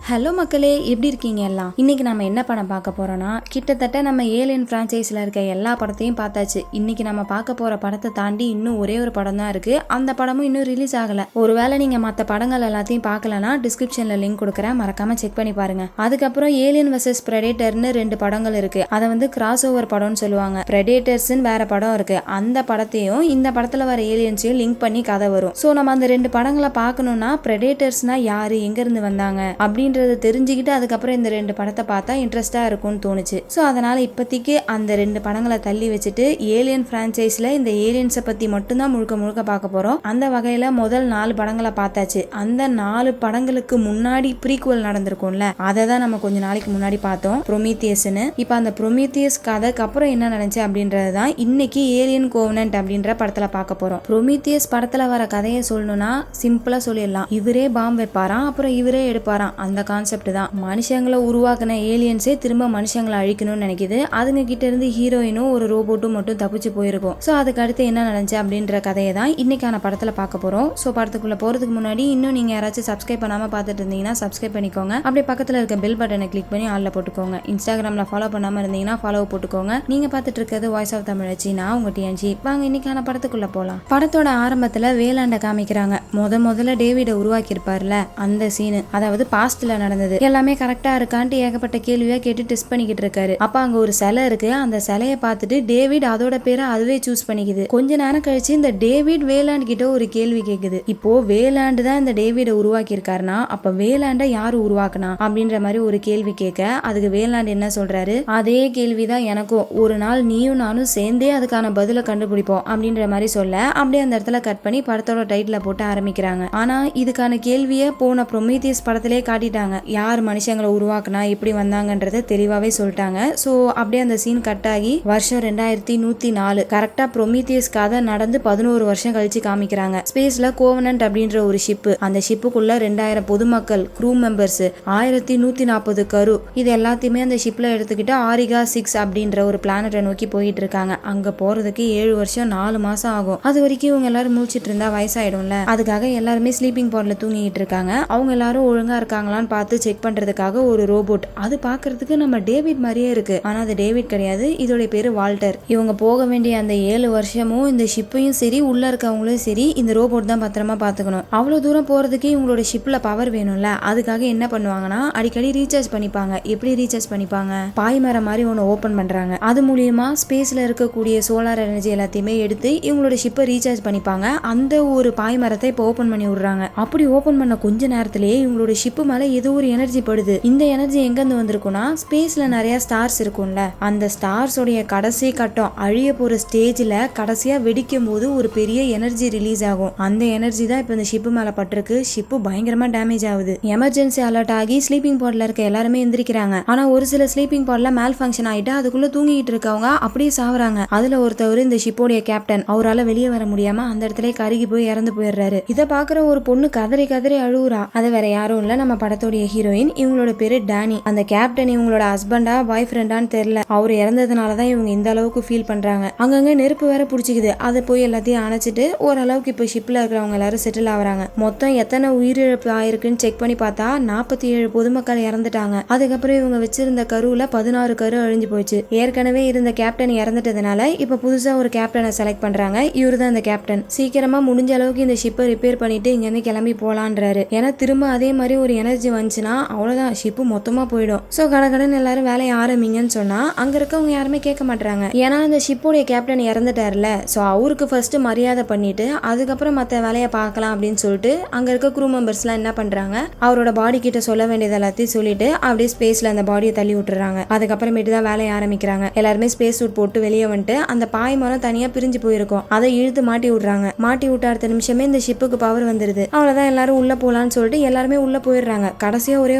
Hello மக்களே, எப்படி இருக்கீங்க எல்லாம்? இன்னைக்கு நம்ம என்ன படம் பார்க்க போறோம்னா, கிட்டத்தட்ட நம்ம ஏலியன் பிரான்ச்சைஸ்ல இருக்க எல்லா படத்தையும் பார்த்தாச்சு. இன்னைக்கு நம்ம பார்க்க போற படத்தை தாண்டி இன்னும் ஒரே ஒரு படம் தான் இருக்கு. அந்த படமும் இன்னும் ரிலீஸ் ஆகல. ஒருவேளை நீங்க மற்ற படங்கள் எல்லாத்தையும் பார்க்கலனா டிஸ்கிரிப்ஷன்ல லிங்க் கொடுக்குறேன், மறக்காம செக் பண்ணி பாருங்க. அதுக்கப்புறம் ஏலியன் vs பிரெடேட்டர்னு 2 படங்கள் இருக்கு. அதை கிராஸ் ஓவர் படம்னு சொல்லுவாங்க. பிரெடேட்டர்ஸ்ன்னு வேற படம் இருக்கு. அந்த படத்தையும் இந்த படத்துல வர ஏலியன்ஸையும் லிங்க் பண்ணி கதை வரும். சோ நம்ம அந்த 2 படங்களை பார்க்கணும்னா பிரெடேட்டர்ஸ்னா யாரு, எங்க இருந்து வந்தாங்க அப்படின்னு தெரிஞ்சுக்கிட்டு அதுக்கப்புறம் இந்த 2 படத்தை பார்த்தா இன்ட்ரெஸ்டா இருக்கும்னு தோணுச்சு. ஸோ அதனால இப்போதைக்கு அந்த 2 படங்களை தள்ளி வச்சுட்டு ஏலியன் பிரான்ச்சைஸ்ல இந்த ஏலியன்ஸை பத்தி மட்டும்தான் முழுக்க முழுக்க பார்க்க போறோம். அந்த வகையில முதல் 4 படங்களை பார்த்தாச்சு. அந்த 4 படங்களுக்கு முன்னாடி ப்ரீக்வல் நடந்திருக்கும்ல, அதை தான் நம்ம கொஞ்ச நாளைக்கு முன்னாடி பார்த்தோம், ப்ரொமீத்தியஸ்னு. இப்போ அந்த ப்ரொமீத்தியஸ் கதைக்கு அப்புறம் என்ன நடந்துச்சு அப்படின்றது தான் இன்னைக்கு ஏலியன் கோவனன்ட் அப்படின்ற படத்துல பார்க்க போறோம். ப்ரொமீத்தியஸ் படத்துல வர கதையை சொல்லணும்னா சிம்பிளா சொல்லிடலாம். இவரே பாம்பு வைப்பாராம், அப்புறம் இவரே எடுப்பாராம். அந்த கான்செப்ட் தான். மனுஷங்களை உருவாக்குன ஏலியன்ஸே திரும்ப மனுஷங்களை அழிக்கணும்னு நினைக்குது. அதுங்க கிட்ட இருந்து ஹீரோயினும் ஒரு ரோபோட்டும் மட்டும் தப்பிச்சு போயிருக்கும். ஸோ அதுக்கு அடுத்து என்ன நடந்துச்சு அப்படின்ற கதையை தான் இன்னைக்கான படத்துல பார்க்க போறோம். ஸோ படத்துக்குள்ள போறதுக்கு முன்னாடி இன்னும் நீங்க யாராச்சும் சப்ஸ்கிரைப் பண்ணாம பார்த்துட்டு இருந்தீங்கன்னா சப்ஸ்கிரைப் பண்ணிக்கோங்க. அப்படியே பக்கத்துல இருக்க பெல் பட்டனை கிளிக் பண்ணி ஆல்ல போட்டுக்கோங்க. இன்ஸ்டாகிராம்ல ஃபாலோ பண்ணாம இருந்தீங்கன்னா ஃபாலோ போட்டுக்கோங்க. நீங்க பார்த்துட்டு இருக்கிறது வாய்ஸ் ஆஃப் தமிழச்சி, நான் உங்க டிஎன்ஜி. வாங்க இன்னைக்கான படத்துக்குள்ள போலாம். படத்தோட ஆரம்பத்துல வேலாண்ட காமிக்கிறாங்க. முதல்ல டேவிட உருவாக்கி இருப்பார்ல, அந்த சீனு, அதாவது பாஸ்ட்ல நடந்தது. எல்லாமே கரெக்டா இருக்கான்ட்டு ஏகப்பட்ட கேள்வியா கேட்டு டெஸ்ட் பண்ணிக்கிட்டு இருக்காரு. அப்ப அங்க ஒரு சிலை இருக்கு. அந்த சிலையை பார்த்துட்டு டேவிட் அதோட பேரை அதுவே சூஸ் பண்ணிக்குது. கொஞ்ச நேரம் கழிச்சு இந்த டேவிட் வேலாண்ட் கிட்ட ஒரு கேள்வி கேக்குது. இப்போ வேலாண்டு தான் இந்த டேவிட உருவாக்கி இருக்காருன்னா அப்ப வேலாண்ட யாரு உருவாக்குனா அப்படின்ற மாதிரி ஒரு கேள்வி கேட்க, அதுக்கு வேலாண்ட் என்ன சொல்றாரு, அதே கேள்விதான் எனக்கும், ஒரு நாள் நீயும் நானும் சேர்ந்தே அதுக்கான பதில கண்டுபிடிப்போம் அப்படின்ற மாதிரி சொல்ல, அப்படியே அந்த இடத்துல கட் பண்ணி படத்தோட டைட்டில போட்டு ஆரம்பிக்கிறாங்க. ஆனா இதுக்கான கேள்வியை போன ப்ரொமீத்தியஸ் படத்திலே காட்டிட்டாங்க. யார் மனுஷங்களை உருவாக்குனா எப்படி வந்தாங்கன்றத தெளிவாவே சொல்லிட்டாங்க. ஸோ அப்படியே அந்த சீன் கட் ஆகி வருஷம் 2104 கரெக்டா ப்ரொமீத்தியஸ் கதை நடந்து 11 வருஷம் கழிச்சு காமிக்கிறாங்க. ஸ்பேஸ்ல கோவனன்ட் அப்படின்ற ஒரு ஷிப்பு, அந்த ஷிப்புக்குள்ள 2000 பொதுமக்கள், க்ரூ மெம்பர்ஸ், 1140 கரு, இது எல்லாத்தையுமே அந்த ஷிப்ல எடுத்துக்கிட்டு ஆரிகா 6 அப்படின்ற ஒரு பிளானட்டை நோக்கி போயிட்டு இருக்காங்க. அங்க போறதுக்கு 7 வருஷம் 4 மாசம் ஆகும். அது வரைக்கும் இவங்க எல்லாரும் முடிச்சிட்டு இருந்தா வயசாயிடும்ல, அதுக்காக எல்லாருமே ஸ்லீப்பிங் பாட்ல தூங்கிட்டு இருக்காங்க. அவங்க எல்லாரும் ஒழுங்கா இருக்காங்களான்னு பார்த்து செக் பண்றதுக்காக ஒரு ரோபோட், அது பாக்குறதுக்கு நம்ம டேவிட் மாதிரியே இருக்கு. ஆனா அது டேவிட் கிடையாது, இதோட பேரு வால்டர். இவங்க போக வேண்டிய அந்த 7 வருஷமும் இந்த ஷிப்பையும் சரி உள்ள இருக்கவங்களும் சரி இந்த ரோபோட் தான் பத்திரமா பாத்துக்கணும். அவ்வளவு தூரம் போறதுக்கு இவங்களோட ஷிப்ல பவர் வேணும்ல, அதுக்காக என்ன பண்ணுவாங்கன்னா அடிக்கடி ரீசார்ஜ் பண்ணிப்பாங்க. எப்படி ரீசார்ஜ் பண்ணிப்பாங்க, பாய்மரம் மாதிரி ஒன்னு ஓபன் பண்றாங்க. அது மூலியமா ஸ்பேஸ்ல இருக்கக்கூடிய சோலார் எனர்ஜி எல்லாத்தையுமே எடுத்து இவங்களோட ஷிப்பை ரீசார்ஜ் பண்ணிப்பாங்க. அந்த ஒரு பாய்மரத்தை இப்போ ஓபன் பண்ணி விடுறாங்க. அப்படி ஓபன் பண்ண கொஞ்ச நேரத்திலேயே இவங்களோட ஷிப்பு மேல ஏதோ ஒரு எனர்ஜி படுது. இந்த எனர்ஜி எங்க இருந்து வந்திருக்கும்னா, ஸ்பேஸ்ல நிறைய ஸ்டார்ஸ் இருக்கும்ல, அந்த ஸ்டார்ஸ் உடைய கடைசி கட்டம் அழிய போற ஸ்டேஜ்ல கடைசியா வெடிக்கும் போது ஒரு பெரிய எனர்ஜி ரிலீஸ் ஆகும். அந்த எனர்ஜி தான் இப்ப இந்த ஷிப்பு மேல பட்டிருக்கு. ஷிப்பு பயங்கரமா டேமேஜ் ஆகுது. எமர்ஜென்சி அலர்ட் ஆகி ஸ்லீப்பிங் பாட்ல இருக்க எல்லாருமே எந்திரிக்கிறாங்க. ஆனா ஒரு சில ஸ்லீப்பிங் பாட்ல மேல் ஃபங்க்ஷன் ஆயிட்டு அதுக்குள்ள தூங்கிட்டு இருக்கவங்க அப்படியே சாவறாங்க. அதுல ஒருத்தவர் இந்த ஷிப்போடைய கேப்டன், அவரால் வெளியே வர முடியாம அந்த இடத்துல கருகி போய் இறந்து போயிடுறாரு. இதை பாக்குற ஒரு பொண்ணு கதறி கதறி அழுவுறா. அது வேற யாரும் இல்ல, நம்ம படத்தோடைய ஹீரோயின். இவங்களோட பேரு டானி. அந்த கேப்டன் இவங்களோட ஹஸ்பண்டா பாய் ஃப்ரெண்டான்னு தெரியல. அவர் இறந்ததுனாலதான் இவங்க இந்த அளவுக்கு ஃபீல் பண்றாங்க. அங்கங்க நெருப்பு வேற பிடிச்சிக்குது. அதை போய் எல்லாத்தையும் அணைச்சிட்டு ஓரளவுக்கு இப்ப ஷிப்ல இருக்கிறவங்க எல்லாரும் செட்டில் ஆகுறாங்க. மொத்தம் எத்தனை உயிரிழப்பு ஆயிருக்குன்னு செக் பண்ணி பார்த்தா 47 பொதுமக்கள் இறந்துட்டாங்க. அதுக்கப்புறம் இவங்க வச்சிருந்த கருவுல 16 கரு அழிஞ்சு போச்சு. ஏற்கனவே இருந்த கேப்டன் இறந்துட்டதுனால இப்ப புதுசா ஒரு கேப்டனை செலக்ட் பண்றாங்க. இவரு தான் அந்த கேப்டன். சீக்கிரமா முடிஞ்ச அளவுக்கு இந்த ஷிப்பை ரிப்பேர் பண்ணிட்டு இங்க இருந்து கிளம்பி போலான்றாரு. ஏன்னா திரும்ப அதே மாதிரி ஒரு எனர்ஜி வந்துச்சுன்னா அவ்வளவுதான், ஷிப்பு மொத்தமா போயிடும். சோ கடகடன் எல்லாரும் வேலையை ஆரம்பிங்கன்னு சொன்னா அங்க இருக்கவங்க யாருமே கேட்க மாட்டாங்க. ஏன்னா அந்த ஷிப்போடைய கேப்டன் இறந்துட்டாருல, சோ அவருக்கு ஃபர்ஸ்ட் மரியாதை பண்ணிட்டு அதுக்கப்புறம் மத்த வேலையை பார்க்கலாம் அப்படின்னு சொல்லிட்டு அங்க இருக்க க்ரூ மெம்பர்ஸ் எல்லாம் என்ன பண்றாங்க, அவரோட பாடி கிட்ட சொல்ல வேண்டியது எல்லாத்தையும் சொல்லிட்டு அப்படியே ஸ்பேஸ்ல அந்த பாடியை தள்ளி விட்டுறாங்க. அதுக்கப்புறமேட்டு தான் வேலையை ஆரம்பிக்கிறாங்க. எல்லாருமே ஸ்பேஸ் சூட் போட்டு வெளியே வந்துட்டு அந்த பாய்மரம் தனியா பிரிஞ்சு போயிருக்கும், அதை இழுத்து மாட்டி விடுறாங்க. மாட்டி விட்ட அடுத்த நிமிஷமே இந்த ஷிப்புக்கு பவர் வந்துருது. அவ்வளவுதான், எல்லாரும் உள்ள போலான்னு சொல்லிட்டு எல்லாருமே உள்ள போயிடுறாங்க. கடைசியா ஒரே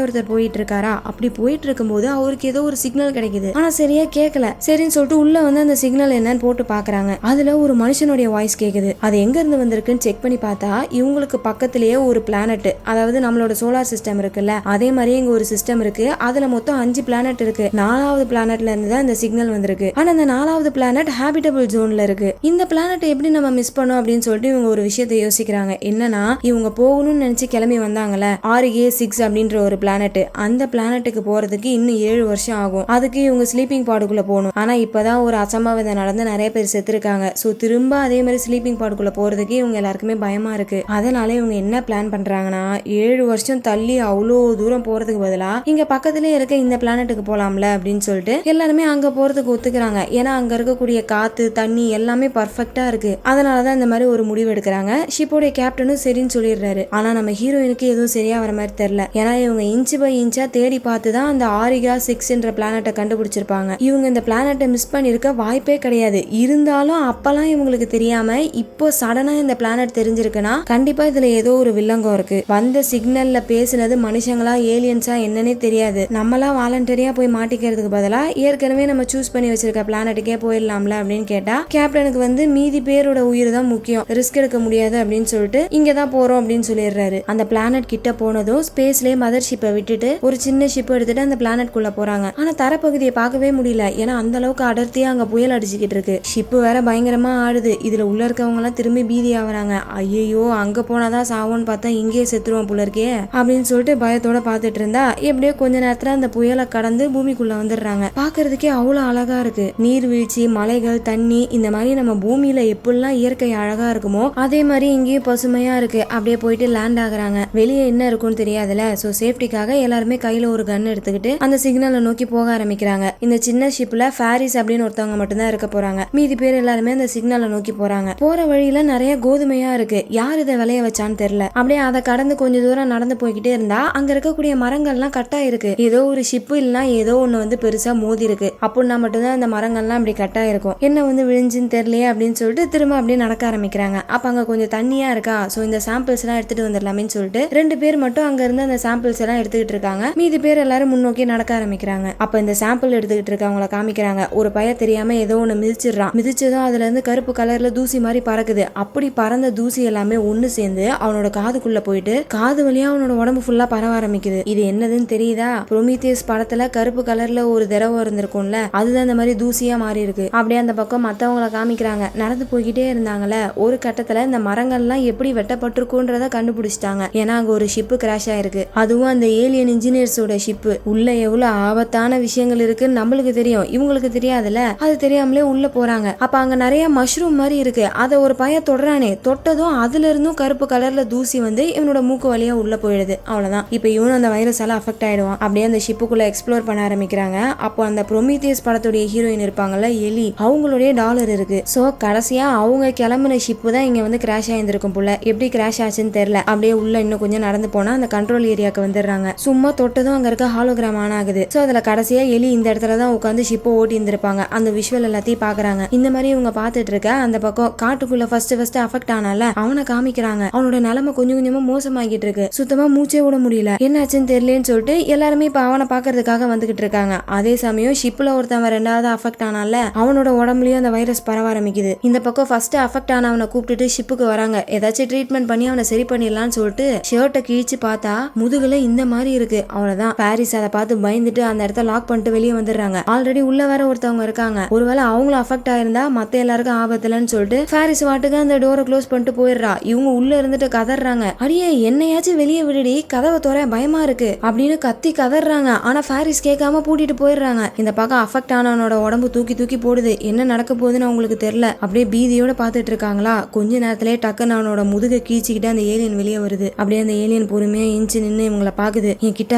ஒருத்தர் போயிட்டு இருக்காரா, அப்படி போயிட்டு இருக்கும்போது அவருக்கு ஏதோ ஒரு சிக்னல் கிடைக்குது. ஆனா சரியா கேட்கல. சரின்னு சொல்லிட்டு உள்ள வந்து அந்த சிக்னல் என்னன்னு போட்டு பாக்குறாங்க. அதுல ஒரு மனுஷனுடைய வாய்ஸ் கேக்குது. அது எங்க இருந்து வந்திருக்குன்னு செக் பண்ணி பார்த்தா இவங்களுக்கு பக்கத்திலேயே ஒரு பிளானட், அதாவது நம்மளோட சோலார் சிஸ்டம் இருக்குல்ல, அதே மாதிரி இங்க ஒரு சிஸ்டம் இருக்கு. அதுல மொத்தம் 5 பிளானட் இருக்கு. 4வது பிளானட்ல இருந்து தான் இந்த சிக்னல் வந்திருக்கு. ஆனா அந்த 4வது பிளானட் ஹாபிட்டபிள் ஜோன்ல இருக்கு. இந்த பிளானட் எப்படி நம்ம மிஸ் பண்ணோம் அப்படின்னு சொல்லிட்டு இவங்க ஒரு விஷயத்தை யோசிக்கிறாங்க. என்னன்னா, இவங்க போகணும்னு நினைச்சு கிளம்பி வந்தாங்கல்ல, RA6 அப்படின்ற ஒரு பிளானட். அந்த பிளானட்டுக்கு போறதுக்கு இன்னும் 7 வருஷம் ஆகும். அதுக்கு இவங்க ஸ்லீப்பிங் பாடுக்குள்ள போகணும். ஆனா இப்பதான் ஒரு அசம்பாவிதம் நடந்து நிறைய பேர் செத்துருக்காங்க. சோ திரும்ப அதே மாதிரி ஸ்லீப்பிங் பாடுக்குள்ள போறதுக்கு இவங்க எல்லாருக்குமே பயமா இருக்கு. அதனால இவங்க என்ன பிளான் பண்றாங்கன்னா 7 வருஷம் தள்ளி அவ்வளோ தூரம் போறதுக்கு பதிலா இங்க பக்கத்திலே இருக்க இந்த பிளானட்டுக்கு போலாம்ல அப்படின்னு சொல்லிட்டு எல்லாருமே அங்க போறதுக்கு ஒத்துக்கிறாங்க. ஏன்னா அங்க இருக்கக்கூடிய காத்து தண்ணி எல்லாமே பர்ஃபெக்டா இருக்கு. அதனாலதான் இந்த மாதிரி ஒரு முடிவு எடுக்கிறாங்க. ஷிப்போடைய கேப்டனும் சரின்னு சொல்லிடுறாரு. ஆனா நம்ம ஹீரோயினுக்கு எதுவும் சரியா வர மாதிரி தெரியல. ஏன்னா இவங்க இன்ச் பை இன்ச்சா தேடி பார்த்து தான் அந்த ஆரிகா 6ன்ற பிளானட்டை கண்டுபிடிச்சிருப்பாங்க. இவங்க இந்த பிளானட்டை மிஸ் பண்ணிருக்க வாய்ப்பே கிடையாது. இருந்தாலும் அப்பெல்லாம் இவங்களுக்கு தெரியாம இப்போ சடனா இந்த பிளானட் தெரிஞ்சிருக்குன்னா கண்டிப்பா இதுல ஏதோ ஒரு வில்லங்கம் இருக்கு. வந்த சிக்னல்ல பேசினது மனுஷங்களா ஏலியன்ஸா என்னன்னே தெரியாது. நம்மளா வாலண்டரியா போய் மாட்டிக்கிறதுக்கு பதிலா ஏற்கனவே நம்ம சூஸ் பண்ணி வச்சிருக்க பிளானட்டுக்கே போயிடலாம்ல அப்படின்னு கேட்டா கேப்டனுக்கு வந்து மீதி பேரோட உயிர் தான் முக்கியம், ரிஸ்க் எடுக்க முடியாது அப்படின்னு சொல்லிட்டு இங்கதான் போறோம் அப்படின்னு சொல்லிடுறாரு. அந்த பிளானட் கிட்ட போனதும் ஸ்பேஸ்லயே மதர் ஷிப்பை விட்டுட்டு ஒரு சின்ன ஷிப் எடுத்துட்டு அந்த பிளானட் குள்ள போறாங்க. ஆனா தரப்பகுதியை பார்க்கவே முடியல. ஏன்னா அந்த அளவுக்கு அடர்த்தியா அங்க புயல் அடிச்சுக்கிட்டு இருக்கு. ஷிப்பு வேற பயங்கரமா ஆடுது. இதுல உள்ள இருக்கவங்க எல்லாம் திரும்பி பீதி ஆகுறாங்க. ஐயோ அங்க போனாதான் சாவோன்னு பார்த்தா இங்கேயே செத்துருவோம் போல இருக்கே அப்படின்னு சொல்லிட்டு பயத்தோட பாத்துட்டு இருந்தா எப்படியோ கொஞ்ச நேரத்துல அந்த புயலை கடந்து பூமிக்குள்ள வந்துடுறாங்க. பாக்குறதுக்கே அவ்வளவு அழகா இருக்கு. நீர்வீழ்ச்சி, மலைகள், தண்ணி, இந்த மாதிரி நம்ம பூமியில எப்படிலாம் இயற்கை அழகா இருக்குமோ அதே மாதிரி இங்கேயும் பசுமையா இருக்கு. அப்படியே போயிட்டு லேண்ட் ஆகுறாங்க. வெளியே என்ன இருக்கும்னு தெரியாதுல. சோ சேஃப்டிக்காக எல்லாருமே கையில ஒரு கன் எடுத்துக்கிட்டு அந்த சிக்னலை நோக்கி போக ஆரம்பிக்கிறாங்க. இந்த சின்ன ஷிப்ல பாரிஸ் அப்படின்னு ஒருத்தவங்க மட்டும்தான் இருக்க போறாங்க. மீதி பேர் எல்லாருமே அந்த சிக்னலை நோக்கி போறாங்க. போற வழியில நிறைய கோதுமையா இருக்கு. யார் இதை விளைய வச்சான்னு தெரியல. அப்படியே அதை கடந்து கொஞ்ச தூரம் நடந்து போய்கிட்டே இருந்தா அங்க இருக்கக்கூடிய மரங்கள்லாம் கட்டா இருக்கு. ஏதோ ஒரு ஷிப்பு இல்லைன்னா ஏதோ ஒண்ணு வந்து பெருசா மோதி இருக்கு. அப்படின்னா மட்டும்தான் அந்த மரங்கள்லாம் அப்படி கட்டா இருக்கும். என்ன வந்து விழிஞ்சுன்னு தெரியலையே அப்படின்னு சொல்லிட்டு திரும்ப அப்படியே நடக்க ஆரம்பிக்கிறாங்க. அப்ப அங்க கொஞ்சம் தண்ணியா இருக்கா. சோ இந்த சாம்பிள்ஸ் எல்லாம் எடுத்துட்டு வந்துடலாமேன்னு சொல்லிட்டு 2 பேர் மட்டும் அங்க இருந்து அந்த சாம்பிள்ஸ் எல்லாம் எடுத்துக்கிட்டு இருக்காங்க. மீதி பேர் எல்லாரும் முன்னோக்கி நடக்க ஆரம்பிக்கிறாங்க. அப்ப இந்த சாம்பிள் எடுத்துக்கிட்டு இருக்கவங்களை காமிக்கிறாங்க. ஒரு பையன் தெரியாம ஏதோ ஒண்ணு மிதிச்சிடறான். மிதிச்சதும் அதுல இருந்து கருப்பு கலர்ல தூசி மாதிரி பறக்குது. அப்படி பறந்த தூசி எல்லாமே ஒண்ணு சேர்ந்து அவனோட காதுக்குள்ள போயிட்டு காது வழியா அவனோட உடம்பு ஃபுல்லா பரவ ஆரம்பிக்குது. இது என்னதுன்னு தெரியுதா? ப்ரோமீத்தியஸ் படத்துல கருப்பு கலர்ல ஒரு திரவம் இருந்திருக்கும்ல, அதுதான் இந்த மாதிரி தூசியா மாறி இருக்கு. அப்படியே அந்த பக்கம் மத்தவங்களை காமிக்கிறாங்க. நடந்து போய்கிட்டே இருந்தாங்கல்ல, ஒரு கட்டத்துல இந்த மரங்கள்லாம் எப்படி வெட்டப்பட்டிருக்குன்றத கண்டுபிடிச்சிட்டாங்க. ஏன்னா அங்க ஒரு ஷிப்பு கிராஷ் ஆயிருக்கு. அதுவும் அந்த ஏலியன் இன்ஜினியர்ஸோட ஷிப்பு. உள்ள எவ்வளவு ஆபத்தான விஷயங்கள் இருக்குன்னு நம்மளுக்கு தெரியும், இவங்களுக்கு தெரியாதுல. அது தெரியாமலே உள்ள போறாங்க. அப்ப அங்க நிறைய மஷ்ரூம் மாதிரி இருக்கு. அதை ஒரு பையன் தொடுறானே, தொட்டதும் அதுல இருந்தும் கருப்பு கலர்ல தூசி வந்து இவனோட மூக்கு வழியா உள்ள போயிடுது. அவ்வளவுதான். இப்ப இவனும் அந்த வைரஸால அஃபெக்ட் ஆயிடுவான். அப்படியே அந்த ஷிப்புக்குள்ள எக்ஸ்ப்ளோர் பண்ண ஆரம்பிக்கிறாங்க. அப்போ அந்த ப்ரோமீத்தியஸ் படத்துடைய ஹீரோயின் இருப்பாங்கல்ல எலி, அவங்களுடைய டாலர் இருக்கு. சோ கடைசியா அவங்க கிளம்புன ஷிப்பு தான் இங்க வந்து கிராஷ் ஆயிருந்திருக்கும் போல. எப்படி கிராஷ் ஆச்சுன்னு தெரியல. அப்படியே உள்ள இன்னும் கொஞ்சம் நடந்து போனா அந்த கண்ட்ரோல் ஏரியாக்கு வந்துடுறாங்க. சும்மா தொட்டதும் அங்க இருக்க ஹாலோகிராம் ஆன் ஆகுது. சோ அதுல கடைசியா எலி இந்த இடத்துல தான் உட்காந்து ஷிப்பை ஓட்டி இருந்திருப்பாங்க. அந்த விஷுவல் எல்லாத்தையும் பாக்குறாங்க. இந்த மாதிரி இவங்க பாத்துட்டு இருக்க அந்த பக்கம் காட்டுக்குள்ள ஃபர்ஸ்ட் அஃபெக்ட் ஆனால அவனை காமிக்கிறாங்க. அவனோட நிலைமை கொஞ்சம் கொஞ்சமா மோசமாகிட்டு இருக்கு. சுத்தமா மூச்சே விட முடியல. என்னாச்சுன்னு தெரியலன்னு சொல்லிட்டு எல்லாருமே இப்ப அவனை பாக்குறதுக்காக வந்துகிட்டு இருக்காங்க. அதே சமயம் ஷிப்ல ஒருத்தவன் 2வது அஃபெக்ட் ஆனால அவனோட உடம்புலயும் அந்த வைரஸ் பரவ ஆரம்பிக்குது. இந்த பக்கம் ஃபர்ஸ்ட் அஃபெக்ட் ஆனவனை கூப்பிட்டுட்டு ஷிப்புக்கு வராங்க. ஏதாச்சும் ட்ரீட்மெண்ட் பண்ணி அவனை சரி பண்ணிடலாம்னு சொல்லிட்டு ஷர்ட்டை கிழிச்சு பார்த்தா முதுகுல இந்த மாதிரி இருக்கு. அவ்வளவுதான். பாரிஸ் அதை பார்த்து பயந்துட்டு அந்த இடத்த லாக் பண்ணிட்டு வெளியே வந்துடுறாங்க. ஆல்ரெடி உள்ள வேற ஒருத்தவங்க இருக்காங்க. ஒருவேளை அவங்களும் அஃபெக்ட் ஆயிருந்தா மத்த எல்லாருக்கும் ஆபத்துலன்னு சொல்லிட்டு பாரிஸ் வாட்டுக்கு அந்த டோரை க்ளோஸ் பண்ணிட்டு போயிடுறா. இவங்க உள்ள இருந்துட்டு கதறாங்க. அடியே என்னையாச்சும் வெளியே விடுடி, கதவை தோற பயமா இருக்கு அப்படின்னு கத்தி கதறாங்க. ஆனா பாரிஸ் கேட்காம பூட்டிட்டு போயிடுறாங்க. இந்த பக்கம் அஃபெக்ட் ஆனவனோட உடம்பு தூக்கி தூக்கி போடுது. என்ன நடக்க போகுதுன்னு அவங்களுக்கு தெரியல. அப்படியே பீதியோட பாத்துட்டு இருக்காங்களா. கொஞ்ச நேரத்திலே டக்குன்னு அவனோட முதுகை கீழ்ச்சிக்கிட்டு அந்த ஏலியன் வெளியே வருது. அப்படியே அந்த ஏலியன் பொறுமையா இன்ச்சு நின்று இவங்களை பாக்குது. என் கிட்ட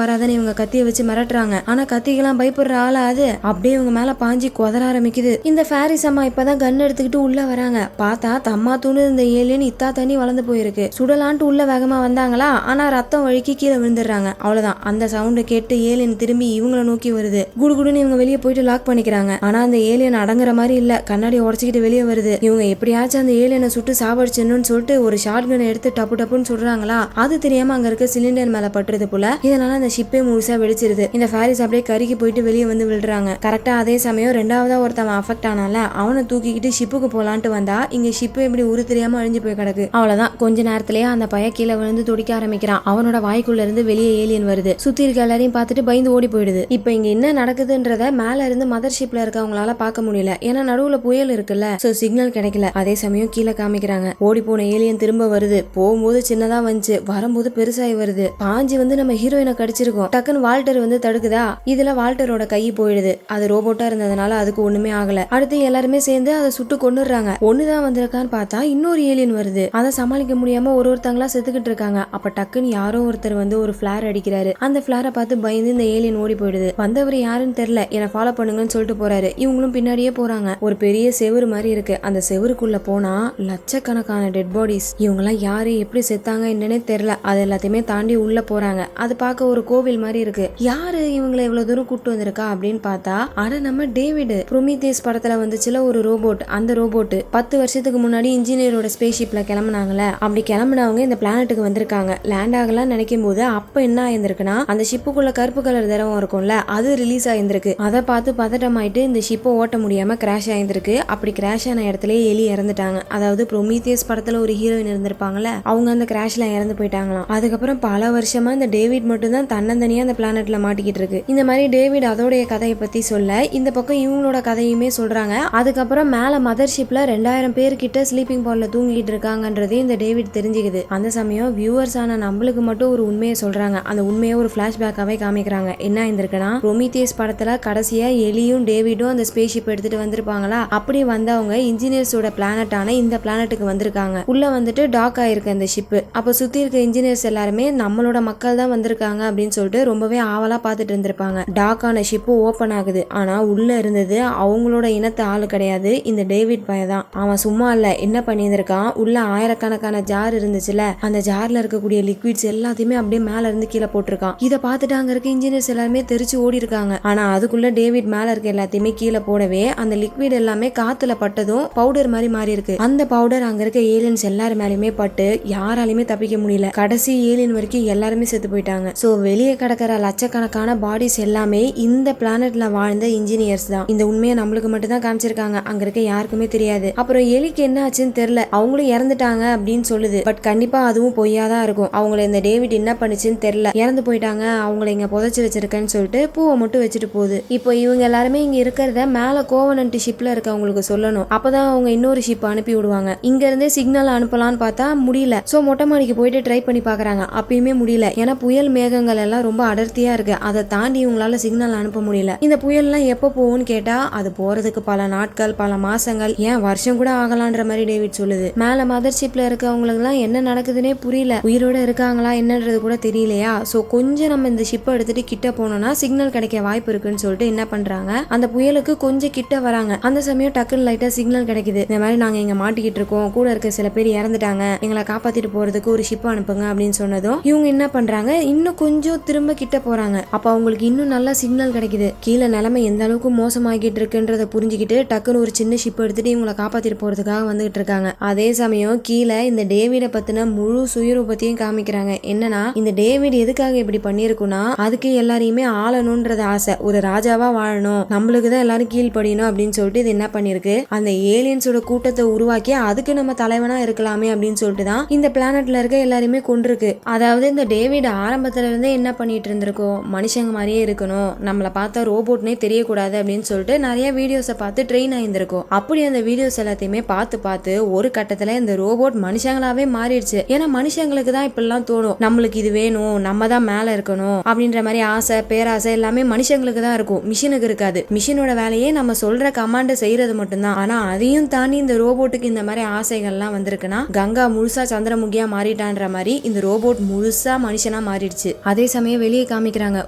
வராதன்னு இவங்க கத்திய வச்சு மிரட்டுறாங்க. ஆனா கத்திக்கெல்லாம் பயப்படுற ஆளா அது. அப்படியே இவங்க மேல பாஞ்சி கொதற ஆரம்பிக்குது. இந்த பாரிஸ் அம்மா இப்பதான் கன் எடுத்துக்கிட்டு உள்ள வராங்க. பார்த்தா தம்மா தூணு இந்த ஏலியன் இத்தா தண்ணி வளர்ந்து போயிருக்கு. சுடலான்ட்டு உள்ள வேகமா வந்தாங்களா, ஆனா ரத்தம் வழுக்கி கீழே விழுந்துடுறாங்க. அவ்வளவுதான். அந்த சவுண்டை கேட்டு ஏலியன் திரும்பி இவங்களை நோக்கி வருது. குடுகுடுன்னு இவங்க வெளியே போயிட்டு லாக் பண்ணிக்கிறாங்க. ஆனா அந்த ஏலியன் அடங்குற மாதிரி இல்ல. கண்ணாடி உடச்சிக்கிட்டு வெளியே வருது. இவங்க எப்படியாச்சும் அந்த ஏலியனை சுட்டு சாவடிச்சணும்னு சொல்லிட்டு ஒரு ஷார்ட் கன் எடுத்து டப்பு டப்புன்னு சொல்றாங்களா. அது தெரியாம அங்க இருக்க சிலிண்டர் மேல பட்டுறது போல. இதனால அந்த ஷிப்பே முழுசா வெடிச்சிருது. இந்த பாரிஸ் அப்படியே கருகி போயிட்டு வெளியே வந்து விழுறாங்க. கரெக்டா அதே சமயம் 2வதா ஒருத்தவன் அஃபெக்ட் ஆனால அவனை தூக்கிக்கிட்டு ஷிப்புக்கு போலான்ட்டு வந்தா இங்க ஷிப்பு எப்படி உரு தெரியாம அழிஞ்சு போய் கிடக்கு. அவ்வளவுதான். கொஞ்ச நேரத்திலேயே அந்த பைய கீழே விழுந்து துடிக்க ஆரம்பிக்கிறான். அவனோட வாய்க்குள்ள இருந்து வெளியே ஏலியன் வருது. சுத்தி இருக்க எல்லாரையும் பார்த்துட்டு பயந்து ஓடி போயிடுது. இப்ப இங்க என்ன நடக்குதுன்றத மேல இருந்து மதர் ஷிப்ல இருக்கவங்களால பார்க்க முடியல. ஏன்னா நடுவுல புயல் இருக்குல்ல. சோ சிக்னல் கிடைக்கல. அதே சமயம் கீழே காமிக்கிறாங்க. ஓடி போன ஏலியன் திரும்ப வருது. போகும்போது சின்னதா வந்துச்சு, வரும்போது பெருசா ஆகி வருது. பாஞ்சி வந்து நம்ம ஹீரோயினை கடிச்சிருக்கோம். டக்குன்னு வால்டர் வந்து தடுக்குதா, இதுல வால்டரோட கை போயிடுது. அது ரோபோட்டா இருந்ததுனால அதுக்கு ஒண்ணுமே ஆகல. அடுத்து எல்லாருமே சேர்ந்து அதை சுட்டு கொன்னுடுறாங்க. ஒண்ணுதான் வந்திருக்கான்னு பார்த்தா இன்னொரு ஏலியன் வருது. அதை சமாளிக்க முடியாம ஒருத்தங்களா செத்துக்கிட்டு இருக்காங்க. அப்ப டக்குன்னு யாரோ ஒருத்தர் வந்து ஒரு பிளார் அடிக்கிறாரு. அந்த பிளாரை பார்த்து பயந்து இந்த ஏலியன் ஓடி போயிடுது. வந்தவர் யாருன்னு தெரியல, என்ன ஃபாலோ பண்ணுங்கன்னு சொல்லிட்டு போறாரு. இவங்களும் பின்னாடியே போறாங்க. ஒரு பெரிய செவுரு மாதிரி இருக்கு. அந்த செவருக்குள்ள போனா லட்சக்கணக்கான டெட் பாடிஸ். இவங்க எல்லாம் யாரு எப்படி செத்தாங்க என்னன்னே தெரியல. அது எல்லாத்தையுமே தாண்டி உள்ள போறாங்க. அது பார்க்க ஒரு கோவில் மாதிரி இருக்கு. யாரு இவங்களை இவ்வளவு தூரம் கூட்டு வந்திருக்கா அப்படின்னு பார்த்தா, அட நம்ம டேவிட் ப்ரோமீதியஸ் படத்துல வந்துச்சுல ஒரு ரோபோட். அந்த ரோபோட் 10 வருஷத்துக்கு முன்னாடி இன்ஜினியரோட ஸ்பேஸ் ஷிப்ல கிளம்புனாங்கல்ல, அப்படி கிளம்புனவங்க இந்த பிளானட்டுக்கு வந்திருக்காங்க. லேண்ட் ஆகலாம் நினைக்கும் போது அப்ப என்ன ஆயிருக்குன்னா, அந்த ஷிப்புக்குள்ள கருப்பு கலர் திரவம் இருக்கும்ல, அது ரிலீஸ் ஆயிருந்திருக்கு. அதை பார்த்து பதட்டமாயிட்டு இந்த ஷிப்பை ஓட்ட முடியாம கிராஷ் ஆயிருந்திருக்கு. அப்படி கிராஷ் ஆன இடத்துல எலி இறந்துட்டாங்க. அதாவது ப்ரோமீதியஸ் படத்துல ஒரு ஹீரோயின் இருந்திருப்பாங்கல்ல, அவங்க அந்த கிராஷ்ல இறந்து போயிட்டாங்களாம். அதுக்கப்புறம் பல வருஷமா இந்த டேவிட் மட்டும் தான் தன்னந்தனியா அந்த பிளானட்ல மாட்டிக்கிட்டு இருக்கு. இந்த மாதிரி டேவிட் அதோடைய கதையை பத்தி சொல்ல, இந்த பக்கம் இவங்களோட கதையுமே சொல்றாங்க. அதுக்கப்புறம் மேல மதர்ஷிப்ல 2000 பேர் கிட்ட ஸ்லீப்பிங் பால்ல தூங்கிட்டு இருக்காங்கன்றதே இந்த டேவிட் தெரிஞ்சுக்குது. அந்த சமயம் வியூவர்ஸ் ஆன நம்மளுக்கு மட்டும் ஒரு உண்மையை சொல்றாங்க. அந்த உண்மையை ஒரு பிளாஷ்பேக்காவே காமிக்கிறாங்க. என்ன இருந்திருக்குன்னா, ப்ரோமீதியஸ் படத்துல கடைசியா எலியும் டேவிடும் அந்த ஸ்பேஸ் ஷிப் எடுத்துட்டு வந்திருப்பாங்களா, அப்படி வந்தவங்க இன்ஜினியர்ஸோட பிளானட்டான இந்த பிளானட்டுக்கு வந்திருக்காங்க. உள்ள வந்துட்டு டாக் ஆயிருக்கு அந்த ஷிப். அப்ப சுத்தி இருக்க இன்ஜினியர்ஸ் எல்லாருமே நம்மளோட மக்கள் தான் வந்திருக்காங்க அப்படின்னு சொல்லிட்டு ரொம்பவே ஆவலா பாத்துட்டு இருந்திருப்பாங்க. டாக் ஆன ஷிப் ஓபன் ஆகுது. ஆனா உள்ள இருந்தது அவங்களோட இனத்து ஆளு கிடையாது, இந்த டேவிட் பையன். அவன் சும்மா இல்ல, என்ன பண்ணியிருக்கான், உள்ள ஆயிரக்கணக்கான ஜார் இருந்துச்சுல, அந்த ஜார்ல இருக்கக்கூடிய லிக்விட்ஸ் எல்லாத்தையுமே அப்படியே மேல இருந்து கீழே போட்டிருக்கான். இதை பார்த்துட்டு அங்க இருக்க இன்ஜினியர்ஸ் எல்லாருமே தெரிச்சு ஓடி இருக்காங்க. ஆனா அதுக்குள்ள டேவிட் மேல இருக்க எல்லாத்தையுமே கீழே போடவே அந்த லிக்விட் எல்லாமே காத்துல பட்டதும் பவுடர் மாதிரி மாறி இருக்கு. அந்த பவுடர் அங்க இருக்க ஏலியன்ஸ் எல்லாரும் மேலயுமே பட்டு யாராலையுமே தப்பிக்க முடியல. கடைசி ஏலியன் வரைக்கும் எல்லாருமே செத்து போயிட்டாங்க. சோ வெளியே கிடக்கிற லட்சக்கணக்கான பாடிஸ் எல்லாமே இந்த பிளானட்ல வாழ்ந்த இன்ஜினியர்ஸ் தான். இந்த உண்மையை நம்மளுக்கு மட்டும் தான் காமிச்சிருக்காங்க. அங்க இருக்க யாருக்குமே தெரியாது. அப்புறம் எலிக்கு என்ன ஆச்சுன்னு தெரியல, அவங்களும் இறந்துட்டாங்க அப்படின்னு சொல்லுது. பட் கண்டிப்பா அதுவும் பொய்யாதான் இருக்கும். அவங்கள இந்த டேவிட் என்ன பண்ணுச்சுன்னு தெரியல, இறந்து போயிட்டாங்க, அவங்கள இங்க புதைச்சு வச்சிருக்கேன்னு சொல்லிட்டு பூவை மட்டும் வச்சுட்டு போகுது. இப்போ இவங்க எல்லாருமே இங்க இருக்கிறத மேல கோவனன்ட் ஷிப்ல இருக்கவங்களுக்கு சொல்லணும். அப்பதான் அவங்க இன்னொரு ஷிப் அனுப்பி விடுவாங்க. இங்க இருந்தே சிக்னல் அனுப்பலான்னு பார்த்தா முடியல. சோ மொட்டை மாடிக்கு போயிட்டு ட்ரை பண்ணி பாக்குறாங்க. அப்பயுமே முடியல. ஏன்னா புயல் மேகங்கள் எல்லாம் ரொம்ப அடர்த்தியா இருக்கு. அதை தாண்டி இவங்களால சிக்னல் அனுப்ப முடியல. இந்த புயல் எல்லாம் எப்ப போகும்னு கேட்டா, அது போறதுக்கு பல நாட்கள் பல மாசங்கள் ஏன் வருஷம் கூட ஆகலான்ற மாதிரி டேவிட் சொல்லுது. மேல மதர்ஷிப்ல இருக்கவங்களுக்கு எல்லாம் என்ன நடக்குதுன்னே புரியல. உயிரோட இருக்காங்களா என்னன்றது கூட தெரியலையா. சோ கொஞ்சம் நம்ம இந்த ஷிப்பை எடுத்துட்டு கிட்ட போனோம்னா சிக்னல் கிடைக்க வாய்ப்பு இருக்குன்னு சொல்லிட்டு என்ன பண்றாங்க, அந்த புயலுக்கு கொஞ்சம் கிட்ட வராங்க. அந்த சமயம் டக்குன்னு லைட்டா சிக்னல் கிடைக்குது. இந்த மாதிரி நாங்க இங்க மாட்டிக்கிட்டு இருக்கோம், கூட இருக்க சில பேர் இறந்துட்டாங்க, எங்களை காப்பாத்திட்டு போறதுக்கு ஒரு ஷிப் அனுப்புங்க அப்படின்னு சொன்னதும் இவங்க என்ன பண்றாங்க, இன்னும் கொஞ்சம் திரும்ப கிட்ட போறாங்க. அப்ப அவங்களுக்கு இன்னும் நல்லா சிக்னல் கிடைக்குது. கீழே நிலைமை எந்த அளவுக்கு மோசமாகிட்டு இருக்குன்றத புரிஞ்சுக்கிட்டு டக்குன்னு ஒரு சின்ன ஷிப் எடுத்துட்டு இவங்களை காப்பாத்திட்டு போறதுக்காக வந்துகிட்டு இருக்காங்க. அதே சமயம் கீழே இந்த டேவிட பத்தின முழு சுயரூபத்தையும் காமிக்கிறாங்க. என்னன்னா, இந்த டேவிட் எதுக்காக இப்படி பண்ணிருக்குன்னா, அதுக்கு எல்லாரையுமே ஆளணும்ன்றது ஆசை, ஒரு ராஜாவா வாழணும், நம்மளுக்கு தான் எல்லாரும் கீழ்படியணும் அப்படின்னு சொல்லிட்டு இது என்ன பண்ணிருக்கு, அந்த ஏலியன்ஸோட கூட்டத்தை உருவாக்கி அதுக்கு நம்ம தலைவனா இருக்கலாமே அப்படின்னு சொல்லிட்டு தான் இந்த பிளானட்ல இருக்க எல்லாருமே கொண்டிருக்கு. அதாவது இந்த டேவிட் ஆரம்பத்துல இருந்தே என்ன பண்ணிட்டு இருந்திருக்கோம், மனுஷங்க மாதிரியே இருக்கணும், நம்மள பார்த்தா ரோபோட்னே தெரியக்கூடாது அப்படின்னு சொல்லிட்டு நிறைய வீடியோஸை பார்த்து ட்ரெயின் ஆயிருந்திருக்கும். அப்படி அந்த வீடியோஸ் எல்லாத்தையுமே பார்த்து பார்த்து ஒரு கட்டத்துல இந்த ரோபோட் மனுஷங்களாவே மாறிடுச்சு. ஏன்னா மனுஷங்களுக்கு தான் இப்பெல்லாம் தோணும், நம்மளுக்கு இது வேணும், நம்ம தான் மேல இருக்கணும் அப்படின்ற மாதிரி ஆசை பேராசை எல்லாமே மனுஷங்களுக்கு தான் இருக்கும், மிஷினுக்கு இருக்காது. மிஷினோட வேலையே நம்ம சொல்ற கமாண்டை செய்யறது மட்டும்தான். ஆனா அதையும் தாண்டி இந்த ரோபோட்டுக்கு இந்த மாதிரி ஆசைகள்லாம் வந்திருக்குன்னா, கங்கா முழுசா சந்திரமுகியா மாறிட்டான்ற மாதிரி இந்த ரோபோட் முழுசா மனுஷனா மாறிடுச்சு. அதே சமயம் வெளியே காமிக்கிறாங்க,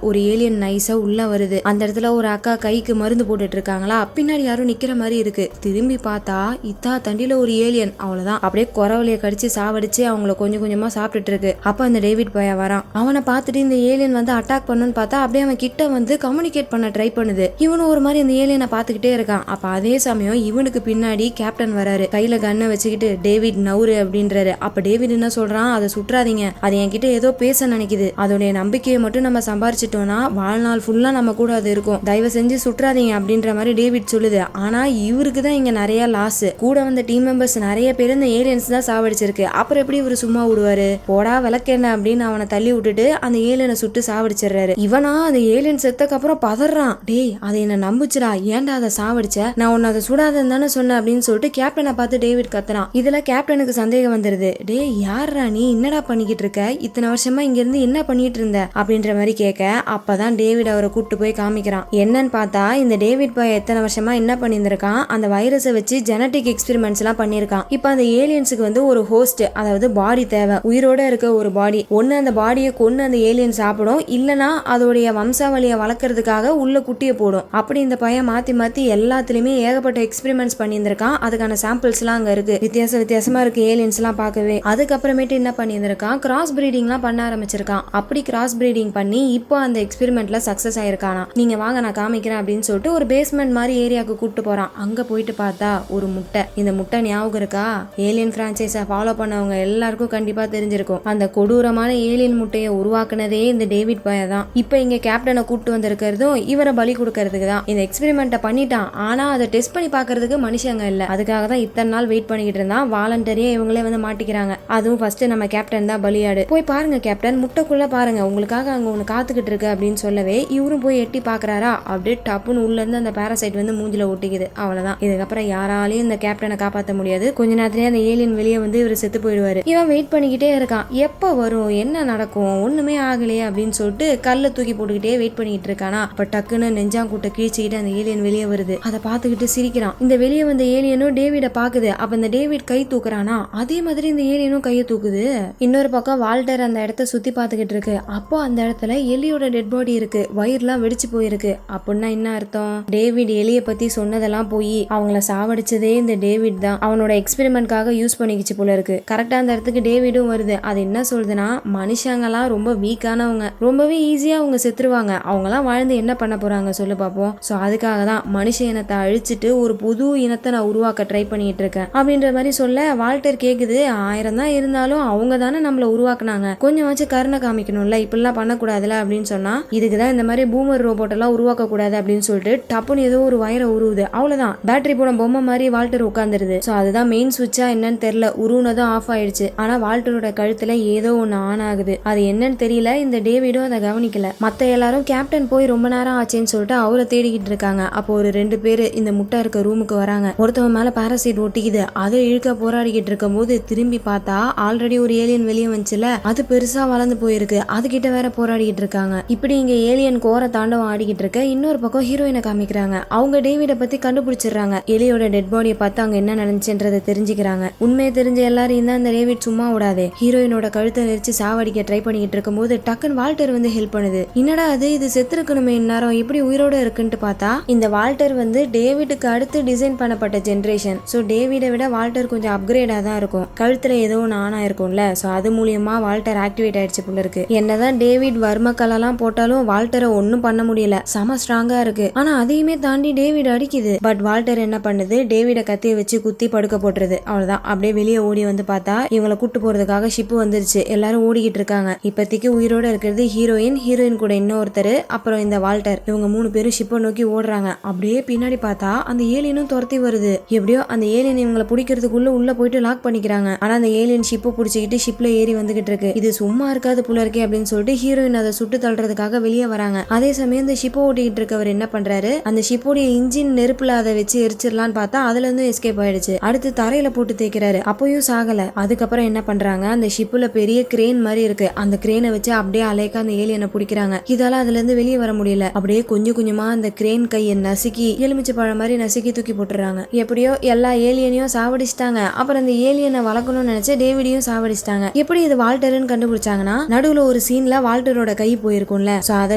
ஒரு ஏலியன் நைஸா உள்ள வருது. அந்த இடத்துல ஒரு அக்கா கைக்கு மருந்து போட்டுட்டு இருக்காங்களா, பின்னாடி யாரும் நிக்கிற மாதிரி இருக்கு. திரும்பி பார்த்தா இத்தா தண்டில ஒரு ஏலியன், அவ்வளவுதான் அப்படியே குறவலைய கடிச்சு சாவடிச்சு அவங்கள கொஞ்சம் கொஞ்சமா சாப்பிட்டுட்டு இருக்கு. அப்ப அந்த டேவிட் பையா வரான். அவனை பார்த்துட்டு இந்த ஏலியன் வந்து அட்டாக் பண்ணுன்னு பார்த்தா அப்படியே அவன் கிட்ட வந்து கம்யூனிகேட் பண்ண ட்ரை பண்ணுது. இவனும் ஒரு மாதிரி அந்த ஏலியனை பார்த்துக்கிட்டே இருக்கான். அப்ப அதே சமயம் இவனுக்கு பின்னாடி கேப்டன் வராரு. கையில கண்ணை வச்சுக்கிட்டு டேவிட் நவுரு அப்படின்றாரு. அப்ப டேவிட் என்ன சொல்றான், அதை சுற்றாதீங்க, அது என்கிட்ட ஏதோ பேச நினைக்குது, அதோடைய நம்பிக்கையை மட்டும் நம்ம சம்பாரிச்சிட்டோம்னா வாழ்நாள் ஃபுல்லா நம்ம கூட அது இருக்கும், தயவு செஞ்சு சுற்றாதீங்க அப்படின்ற மாதிரி டேவிட் சொல்லுது. ஆனா இவருக்கு தான் இங்க நிறைய லாஸ். கூட வந்த டீம் மெம்பர்ஸ் நிறைய பேர் இந்த ஏலியன்ஸ் தான் சாவடிச்சிருக்கு. அப்புறம் எப்படி இவரு சும்மா விடுவாரு, போடா விளக்கென்ன அப்படின்னு அவனை தள்ளி விட்டுட்டு அந்த ஏலியனை சுட்டு சாவடிச்சிடுறாரு. இவனா அந்த ஏலியன் செத்தக்கு அப்புறம் பதறான், டேய் அதை என்ன நம்புச்சுடா, ஏன்டா அதை சாவடிச்ச, நான் உன்னை அதை சுடாதன்னு தானே சொன்னேன் அப்படின்னு சொல்லிட்டு கேப்டனை பார்த்து டேவிட் கத்துறான். இதுல கேப்டனுக்கு சந்தேகம் வந்துருது, டேய் யாரா நீ, என்னடா பண்ணிக்கிட்டு இருக்க, இத்தனை வருஷமா இங்க இருந்து என்ன பண்ணிட்டு இருந்த அப்படின்ற மாதிரி கேட்க அப்பதான் டேவிட் அவரை கூட்டு போய் காமிக்கிறான். என்னன்னு பார்த்தா இந்த டேவிட் பாய் எத்தனை வருஷமா என்ன பண்ணியிருந்திருக்கான், அந்த வைரஸை வச்சு ஜெனட்டிக் எக்ஸ்பெரிமெண்ட்ஸ் எல்லாம் பண்ணிருக்கான். இப்ப அந்த ஏலியன்ஸுக்கு வந்து ஒரு ஹோஸ்ட், அதாவது பாடி தேவை, உயிரோட இருக்க ஒரு பாடி. ஒன்னு அந்த பாடியை கொண்டு அந்த ஏலியன் சாப்பிடும், இல்லனா அதோடைய வம்சாவளியை வளர்க்கறதுக்காக உள்ள குட்டியை போடும். அப்படி இந்த பையன் மாத்தி மாத்தி எல்லாத்துலயுமே ஏகப்பட்ட எக்ஸ்பெரிமெண்ட்ஸ் பண்ணியிருந்திருக்கான். அதுக்கான சாம்பிள்ஸ் எல்லாம் அங்க இருக்கு, வித்தியாசமா இருக்கு ஏலியன்ஸ் எல்லாம் பார்க்கவே. அதுக்கப்புறமேட்டு என்ன பண்ணியிருந்திருக்கான், கிராஸ் பிரீடிங் எல்லாம் பண்ண ஆரம்பிச்சிருக்கான். அப்படி கிராஸ் பிரீடிங் பண்ணி இப்போ அந்த எக்ஸ்பெரிமெண்ட்ல சக்சஸ் ஆயிருக்கானா. நீங்க வாங்க நான் காமிக்கிறேன் அப்படின்னு சொல்லிட்டு ஒரு பேஸ்மெண்ட் மாதிரி ஏரியாவுக்கு கூட்டு போறான். அங்க போயிட்டு பார்த்தா ஒரு முட்டை. இந்த முட்டை ஞாபகம் இருக்கா, ஏலியன் பிரான்சைஸை ஃபாலோ பண்ணவங்க எல்லாருக்கும் கண்டிப்பா தெரிஞ்சிருக்கும். அந்த கொடூரமான ஏலியன் முட்டையை உருவாக்குனதே இந்த டேவிட் பாய் தான். இப்ப இங்க கேப்டனை கூட்டு வந்திருக்கிறதும் இவரை பலி கொடுக்கறதுக்கு தான். இந்த எக்ஸ்பெரிமெண்ட்டை பண்ணிட்டான், ஆனா அதை டெஸ்ட் பண்ணி பாக்குறதுக்கு மனுஷங்க இல்ல. அதுக்காக தான் இத்தனை நாள் வெயிட் பண்ணிக்கிட்டு இருந்தான். வாலண்டரியா இவங்களே வந்து மாட்டிக்கிறாங்க. அதுவும் ஃபர்ஸ்ட் நம்ம கேப்டன் தான் பலியாடு. போய் பாருங்க கேப்டன், முட்டைக்குள்ள பாருங்க, உங்களுக்காக அங்க ஒண்ணு காத்துக்கிட்டு இருக்கு அப்படின்னு சொல்லவே இவரும் போய் எட்டி பாக்குறாரா. அப்படியே டப்புன்னு உள்ள இருந்து அந்த பாராசைட் வந்து மூஞ்சில ஒட்டிக்குது. அவ்வளவுதான். இதுக்கப்புறம் யாராலையும் இந்த கேப்டனை காப்பாற்ற முடியாது. கொஞ்ச நேரத்திலேயே அந்த ஏலியன் வெளியே வந்து இவர் செத்து போயிடுவாரு. இவன் வெயிட் பண்ணிக்கிட்டே இருக்கான், எப்ப வரும், என்ன நடக்கும், ஒண்ணுமே ஆகலையே அப்படின்னு சொல்லிட்டு கல்ல தூக்கி போட்டுக்கிட்டே வெயிட் பண்ணிட்டு இருக்கானா. அப்ப டக்குன்னு நெஞ்சாங்கூட்ட கிழிச்சுக்கிட்டு அந்த ஏலியன் வெளியே வருது. அதை பார்த்துக்கிட்டு சிரிக்கிறான். இந்த வெளியே வந்த ஏலியனும் டேவிட பாக்குது. அப்ப இந்த டேவிட் கை தூக்குறானா, அதே மாதிரி இந்த ஏலியனும் கையை தூக்குது. இன்னொரு பக்கம் வால்டர் அந்த இடத்த சுத்தி பார்த்துக்கிட்டு இருக்கு. அப்போ அந்த இடத்துல எலியோட டெட் பாடி இருக்கு, வயிறுலாம் வெடிச்சு போயிருக்கு. அப்படின்னா என்ன அர்த்தம், டேவிட் எலியை பத்தி சொன்னதெல்லாம் போய் அவங்கள சாவடிச்சதே இந்த டேவிட் தான். அவனோட எக்ஸ்பெரிமெண்ட்காக யூஸ் பண்ணிக்கிச்சு போல இருக்கு. கரெக்டா அந்த இடத்துக்கு டேவிடும் வருது. அது என்ன சொல்லுதுன்னா, மனுஷங்கெல்லாம் ரொம்ப வீக்கானவங்க, ரொம்பவே ஈஸியா அவங்க செத்துருவாங்க, அவங்கலாம் வாழ்ந்து என்ன பண்ண போறாங்க சொல்லு பாப்போம். சோ அதுக்காக தான் மனுஷ இனத்தை அழிச்சிட்டு ஒரு புது இனத்தை நான் உருவாக்க ட்ரை பண்ணிட்டு இருக்கேன் அப்படின்ற மாதிரி சொல்ல வால்டர் கேக்குது. 1000 தான் இருந்தாலும் அவங்க தானே நம்மள உருவாக்குனாங்க, கொஞ்சம் வச்சு கருணை காமிக்கணும்ல, இப்படிலாம் பண்ணக்கூடாதுல அப்படின்னு சொன்னா, இதுக்குதான் இந்த மாதிரி பூமர் ரோபோட் எல்லாம் உருவாக்க கூடாது அப்படின்னு சொல்லிட்டு டப்புன்னு ஏதோ ஒரு வயரை உருவுது. அவ்வளவுதான், பேட்டரி போன பொம்மை மாதிரி வால்டர் உட்காந்துருது. சோ அதுதான் மெயின் சுவிட்சா என்னன்னு தெரியல, உருவுனதும் ஆஃப் ஆயிடுச்சு. ஆனா வால்டரோட கழுத்துல ஏதோ ஒண்ணு ஆன் ஆகுது. அது என்னன்னு தெரியல. இந்த டேவிடும் அதை கவனிக்கல. மத்த எல்லாரும் கேப்டன் போய் ரொம்ப நேரம் ஆச்சுன்னு சொல்லிட்டு அவரை தேடிக்கிட்டு இருக்காங்க. அப்போ ஒரு 2 பேரு இந்த முட்டை இருக்க ரூமுக்கு வராங்க. ஒருத்தவன் மேல பாராசைட் ஒட்டிக்குது. அதை இழுக்க போராடிக்கிட்டு இருக்கும் போது திரும்பி பார்த்தா ஆல்ரெடி ஒரு ஏலியன் வெளியே வந்துச்சுல, அது பெருசா வளர்ந்து போயிருக்கு. அது கிட்ட வேற போராடிக்கிட்டு இருக்காங்க. இப்படி இங்க ஏலியன் கோர தாண்டவம் ஆடிக்கிட்டு இருக்க. இன்னொரு பக்கம் ஹீரோயினை காமிக்கிறாங்க. அவங்க டேவிட பத்தி கண்டுபிடிச்சிடுறாங்க. எலியோட டெட் பாடியை பார்த்து அங்க என்ன நடந்துச்சுன்றதை தெரிஞ்சுக்கிறாங்க. உண்மையை தெரிஞ்ச எல்லாரும் தான் இந்த டேவிட் சும்மா விடாதே. ஹீரோயினோட கழுத்தை நெரிச்சு சாவடிக்க ட்ரை பண்ணிக்கிட்டு இருக்கும் போது டக்குன்னு வால்டர் வந்து ஹெல்ப் பண்ணுது. என்னடா அது, இது செத்துருக்கணுமே இந்நேரம், எப்படி உயிரோட இருக்குன்ட்டு பார்த்தா இந்த வால்டர் வந்து டேவிடுக்கு அடுத்து டிசைன் பண்ணப்பட்ட ஜென்ரேஷன். சோ டேவிடை விட வால்டர் கொஞ்சம் அப்கிரேடா தான் இருக்கும். கழுத்துல ஏதோ ஒன்று ஆனா இருக்கும்ல, சோ அது மூலியமா வால்டர் ஆக்டிவேட் ஆயிடுச்சு போல இருக்கு. என்னதான் டேவிட் வர்மக்கல்லாம் போட்டாலும் வால்டரை ஒன்னும் பண்ண முடியல, செம ஸ்ட்ராங்கா இருக்கு. ஆனா அதையுமே தாண்டி டேவிட் அடிக்குது. பட் வால்டர் என்ன பண்ணுது, டேவிட கத்திய வச்சு குத்தி படுக்க போட்டுருது. அவ்வளவுதான். அப்படியே வெளியே ஓடி வந்து பார்த்தா இவங்களை கூட்டு போறதுக்காக ஷிப் வந்துருச்சு. எல்லாரும் ஓடிக்கிட்டு இருக்காங்க. இப்போதைக்கு உயிரோட இருக்கிறது ஹீரோயின், ஹீரோயின் கூட இன்னொருத்தர், அப்புறம் இந்த வால்டர். இவங்க 3 பேரும் ஷிப்பை நோக்கி ஓடுறாங்க. அப்படியே பின்னாடி பார்த்தா அந்த ஏலியனும் துரத்தி வருது. எப்படியோ அந்த ஏலியன் இவங்களை பிடிக்கிறதுக்குள்ள உள்ள போயிட்டு லாக் பண்ணிக்கிறாங்க. ஆனா அந்த ஏலியன் ஷிப்பை பிடிச்சிக்கிட்டு ஷிப்ல ஏறி வந்துகிட்டு இருக்கு. இது சும்மா இருக்காது போல இருக்கே அப்படின்னு சொல்லிட்டு ஹீரோயின் அதை சுட்டு தள்ளுறதுக்காக வெளியே வராங்க. அதே சமயம் இந்த ஷிப்பை ஓட்டிக்கிட்டு இருக்கவர் என்ன பண்றாரு, அந்த ஷிப்போடைய இன்ஜின் நெருப்புல அதை வச்சு எரிச்சிடலான்னு பார்த்தா அதுல இருந்து எஸ்கேப் ஆயிடுச்சு. அடுத்து தரையில போட்டு தேய்க்கிறாரு. அப்பயும் சாகல. அதுக்கப்புறம் என்ன பண்றாங்க, அந்த ஷிப்புல பெரிய கிரேன் மாதிரி இருக்கு, அந்த கிரேனை வச்சு அப்படியே அலைக்க அந்த ஏலியனை பிடிக்கிறாங்க. இதால அதுல இருந்து வெளியே வர முடியல. அப்படியே கொஞ்சம் கொஞ்சமா அந்த கிரேன் கையை நசுக்கி எலுமிச்சை பழம் மாதிரி நசுக்கி தூக்கி போட்டுறாங்க. எப்படியோ எல்லா ஏலியனையும் சாவடிச்சிட்டாங்க. அப்புறம் அந்த ஏலியனை வளர்க்கணும்னு நினைச்சு டேவிடையும் சாவடிச்சிட்டாங்க. எப்படி இது வால்டர்னு கண்டுபிடிச்சாங்கன்னா, நடுவுல ஒரு சீன்ல வால்டரோட கை போயிருக்கும்ல, சோ அதை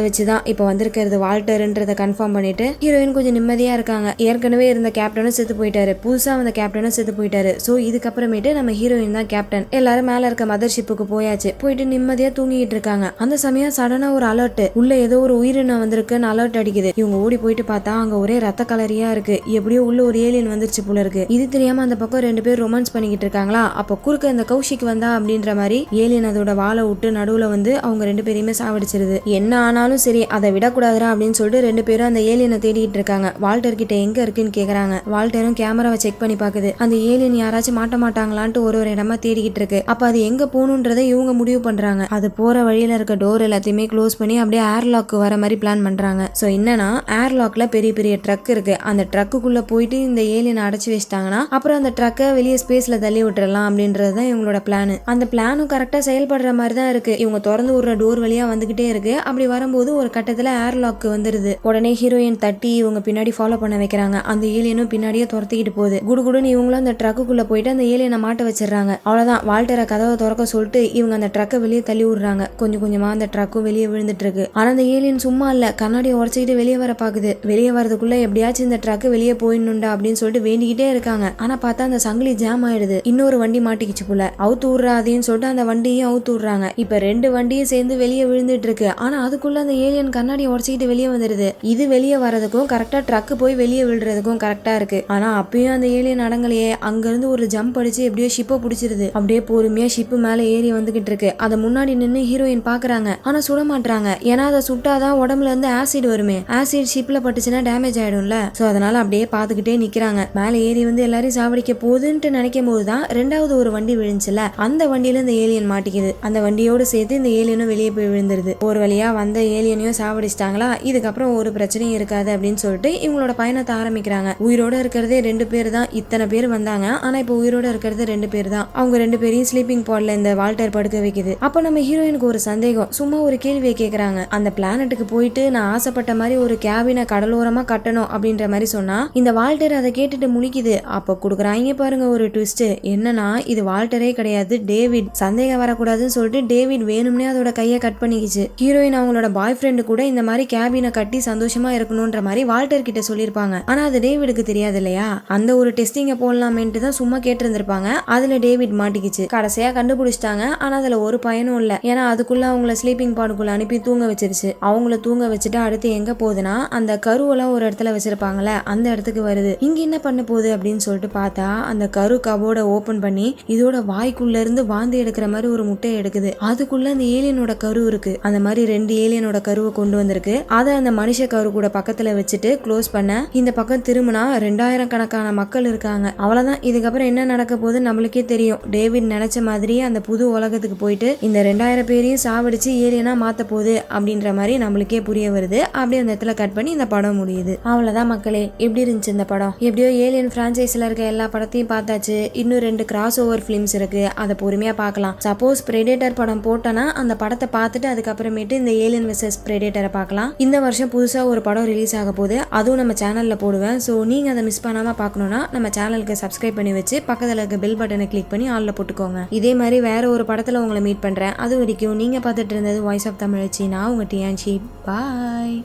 வச்சுதான் இப்ப வந்திருக்கிறது வால்டர்ன்றத கன்ஃபார்ம் பண்ணிட்டு ஹீரோயின் கொஞ்சம் நிம்மதியா இருக்காங்க. ஏற்கனவே இருந்த கேப்டனும் செத்து போயிட்டாரு, புதுசா வந்த கேப்டனும் செத்து போயிட்டாரு. சோ இதுக்கப்புறமேட்டு நம்ம ஹீரோயின் தான் கேப்டன். எல்லாரும் மேல இருக்க மதர் ஷிப்புக்கு போயாச்சு. போயிட்டு நிம்மதியா தூங்கிட்டு இருக்காங்க. அந்த சமயம் சடனா ஒரு அலர்ட், உள்ள ஏதோ ஒரு உயிரினம் வந்திருக்குன்னு அலர்ட் அடிக்குது. இவங்க ஓடி போயிட்டு பார்த்தா அங்க ஒரே ரத்த கலரியா இருக்கு. எப்படியோ உள்ள ஒரு ஏலியன் வந்துருச்சு போல இருக்கு. இது தெரியாம அந்த பக்கம் 2 பேர் ரொமான்ஸ் பண்ணிக்கிட்டு இருக்காங்களா. அப்ப குறுக்க இந்த கௌஷிக் வந்தா அப்படின்ற மாதிரி ஏலியன் அதோட வாழை விட்டு நடுவுல வந்து அவங்க 2 பேரையுமே சாவடிச்சிருது. என்ன ஆனாலும் சரி அதை விடக்கூடாதுரா அப்படின்னு சொல்லிட்டு 2 பேரும் அந்த ஏலியனை தேடிட்டு இருக்காங்க. வால்டர் கிட்ட எங்க இருக்குன்னு கேக்குறாங்க. வால்டரும் கேமராவை செக் பண்ணி பாக்குது. அந்த ஏலியன் யாராச்சும் மாட்ட மாட்டாங்களான்ட்டு ஒரு இடமா தேடிக்கிட்டு இருக்கு. அப்ப அது எங்க போகணுன்றதை இவங்க முடிவு பண்றாங்க. அது போற வழியில இருக்க டோர் எல்லாத்தையுமே க்ளோஸ் பண்ணி அப்படியே ஏர்லாக் வர மாதிரி பிளான் பண்றாங்க. சோ என்னன்னா, ஏர்லாக்ல பெரிய பெரிய ட்ரக் இருக்கு. அந்த ட்ரக்குக்குள்ள போயிட்டு இந்த ஏலியனை அடைச்சு வச்சிட்டாங்கன்னா அப்புறம் அந்த ட்ரக்கை வெளியே ஸ்பேஸ்ல தள்ளி விட்டுறலாம் அப்படின்றதுதான் இவங்களோட பிளான். அந்த பிளானும் கரெக்டா கரெக்டா செயல்படுற மாதிரி தான் இருக்கு. இவங்க திறந்து விடுற டோர் வழியா வந்துகிட்டே இருக்கு. அப்படி வரும்போது ஒரு கட்டத்துல ஏர்லாக் வந்துருது. உடனே ஹீரோயின் தட்டி இவங்க பின்னாடி ஃபாலோ பண்ண வைக்கிறாங்க. அந்த ஏலியனும் பின்னாடியே துரத்திக்கிட்டு போகுது. குடுகுடுன்னு இவங்களும் அந்த ட்ரக்குக்குள்ள போயிட்டு அந்த ஏலியனை மாட்ட வச்சிடறாங்க. அவ்வளவுதான், வால்டரை கதவை திறக்க சொல்லிட்டு இவங்க அந்த ட்ரக்கை வெளியே தள்ளி விடுறாங்க. கொஞ்சம் கொஞ்சமா அந்த ட்ரக்கும் வெளியே விழுந்துட்டு இருக்கு. ஆனா அந்த ஏலியன் சும்மா இல்ல, கண்ணாடியை உடச்சிக்கிட்டு வெளியே வர பாக்குது. வெளியே வரதுக்குள்ள எப்படியாச்சும் இந்த ட்ரக் வெளியே போயிடணும்டா அப்படின்னு சொல்லிட்டு வேண்டிக்கிட்டே இருக்காங்க. ஆனா பார்த்தா அந்த சங்கிலி ஜாம் ஆயிடுது. இன்னொரு வண்டி மாட்டிக்கிச்சு போல. அவுத்து விடுறாதேன்னு சொல்லிட்டு அந்த வண்டியும் அவுத்து விடுறாங்க. இப்ப 2 வண்டியும் சேர்ந்து வெளியே விழுந்துட்டு இருக்கு. ஆனா அதுக்குள்ள அந்த ஏலியன் கண்ணாடியை உடச்சிக்கிட்டு வெளியே வந்துருது. இது வெளியே வரதுக்கும் கரெக்டா ட்ரக் போய் வெளியே விழுறதுக்கும் கரெக்டா இருக்கு. ஆனா அப்பயும் அந்த ஏலியன் அடங்கலையே. அங்க இருந்து ஒரு ஜம்ப் அடிச்சு எப்படியோ ஷிப்பை பிடிச்சிருது. அப்படியே பொறுமையா ஷிப்பு மேல ஏறி வந்துகிட்டு இருக்கு. அதை முன்னாடி நின்று ஹீரோயின் பாக்குறாங்க. ஆனா சுட மாட்டாங்க. ஏன்னா அதை சுட்டாதான் உடம்புல இருந்து ஆசிட் வருமே. ஆசிட் ஷிப்ல பட்டுச்சுன்னா டேமேஜ் ஆயிடும்ல. சோ அதனால அப்படியே பாத்துக்கிட்டே நிக்கிறாங்க. மேல ஏறி வந்து எல்லாரையும் சாவடிக்க போகுதுன்னு நினைக்கும் போதுதான் 2வது ஒரு வண்டி விழுந்துச்சுல, அந்த வண்டியில இந்த ஏலியன் மாட்டிக்குது. அந்த வண்டியோடு சேர்த்து இந்த ஏலியனும் வெளியே போய் விழுந்துருது. ஒரு வழியா வந்த ஏலியனையும் சாவடிச்சிட்டாங்களா, இதுக்கப்புறம் ஒரு பிரச்சனையும் இருக்காது அப்படின்னு சொல்லிட்டு இவங்களோட பயணத்தை ஆரம்பிக்கிறாங்க. உயிரோட இருக்கிறதே 2 பேர் தான். இத்தனை பேர் வந்தாங்க, ஆனா இப்ப உயிரோட இருக்கிறது 2 பேர் தான். அவங்க 2 பேரையும் ஸ்லீப்பிங் பாட்ல இந்த வால்டர் படுக்க வைக்குது. அப்ப நம்ம ஹீரோயினுக்கு ஒரு சந்தேகம். சும்மா ஒரு கேள்வியை கேக்குறாங்க. அந்த பிளானட்டுக்கு போயிட்டு நான் ஆசைப்பட்ட மாதிரி ஒரு கேபினை கடலோரமா கட்டணும் அப்படின்ற மாதிரி சொன்னா இந்த வால்டர் அதை கேட்டுட்டு முழிக்குது. அப்ப குடுக்குறாங்க பாருங்க ஒரு ட்விஸ்ட். என்னன்னா இது வால்டரே கிடையாது, டேவிட். சந்தேகம் வரக்கூடாதுன்னு சொல்லிட்டு டேவிட் வேணும்னே அதோட கையை கட் பண்ணிக்கிச்சு. ஹீரோயின் அவங்களோட பாய் ஃப்ரெண்டு கூட இந்த மாதிரி கேபினை கட்டி சந்தோஷமா இருக்கணும்ன்ற மாதிரி வால்டர் கிட்ட சொல்லியிருப்பாங்க. ஆனா அது டேவிடுக்கு தெரியாது இல்லையா. அந்த ஒரு டெஸ்டிங்க போடலாமேன்ட்டு தான் சும்மா கேட்டிருந்திருப்பாங்க. அதுல டேவிட் மாட்டிக்கிச்சு. கடைசியா கண்டுபிடிச்சிட்டாங்க. ஆனா அதுல ஒரு பயனும் இல்ல. ஏன்னா அதுக்குள்ள அவங்கள ஸ்லீப்பிங் பாடுக்குள்ள அனுப்பி தூங்க வச்சிருச்சு. அவங்கள தூங்க வச்சுட்டு அடுத்து எங்க போகுதுன்னா அந்த கருவெல்லாம் ஒரு இடத்துல வச்சிருப்பாங்கல்ல, அந்த இடத்துக்கு வருது. இங்க என்ன பண்ண போகுது அப்படின்னு சொல்லிட்டு பார்த்தா அந்த கரு கபோர்டை ஓபன் பண்ணி இதோட வாய்க்குள்ள இருந்து வாந்தி எடுக்கிற மாதிரி ஒரு முட்டையை எடுக்குது. அதுக்குள்ள அந்த ஏலியனோட கரு இருக்கு. அந்த மாதிரி 2 ஏலியனோட கருவை கொண்டு வந்திருக்கு. அதை அந்த மனுஷ கரு கூட பக்கத்துல வச்சுட்டு க்ளோஸ் பண்ண இந்த பக்கம் திரும்பினா 2000 கணக்கான மக்கள் இருக்காங்க. அவ்வளவுதான், இதுக்கப்புறம் என்ன நடக்க போகுது நம்மளுக்கே தெரியும். டேவிட் நினைச்ச மாதிரி அந்த புது உலகத்துக்கு போயிட்டு இந்த 2000 பேரையும் சாவடிச்சு ஏலியனா மாத்த போகுது அப்படின்ற மாதிரி நம்மளுக்கே புரிய வருது. அப்படியே அந்த இடத்துல கட் பண்ணி இந்த படம் முடியுது. அவ்வளவுதான் மக்களே. எப்படி இருந்துச்சு இந்த படம்? எப்படியோ ஏலியன் பிரான்சைஸ்ல இருக்க எல்லா படத்தையும் பார்த்தாச்சு. இன்னும் 2 கிராஸ் ஓவர் பிலிம்ஸ் இருக்கு, அதை பொறுமையா பார்க்கலாம். சப்போஸ் பிரெடேட்டர் படம் போட்டனா அந்த படத்தை பார்த்துட்டு அதுக்கப்புறமேட்டு இந்த ஏலியன் வெர்சஸ் பிரெடேட்டரை பார்க்கலாம். இந்த வருஷம் புதுசா ஒரு படம் ரிலீஸ் ஆக போகுது, அதுவும் நம்ம சேனல்ல போடுவேன். ஸோ நீங்க அதை மிஸ் பண்ணாம பார்க்கணும்னா நம்ம சேனலுக்கு சப்ஸ்கிரைப் பண்ணி வச்சு பக்கத்துல இருக்க பெல் பட்டனை கிளிக் பண்ணி ஆல்ல போட்டுக்கோங்க. இதே மாதிரி வேற ஒரு படத்துல உங்களை மீட் பண்றேன். அது வரைக்கும் நீங்க பார்த்துட்டு இருந்தது வாய்ஸ் ஆஃப் தமிழச்சி. நான் உங்க டியான்சி. பாய்.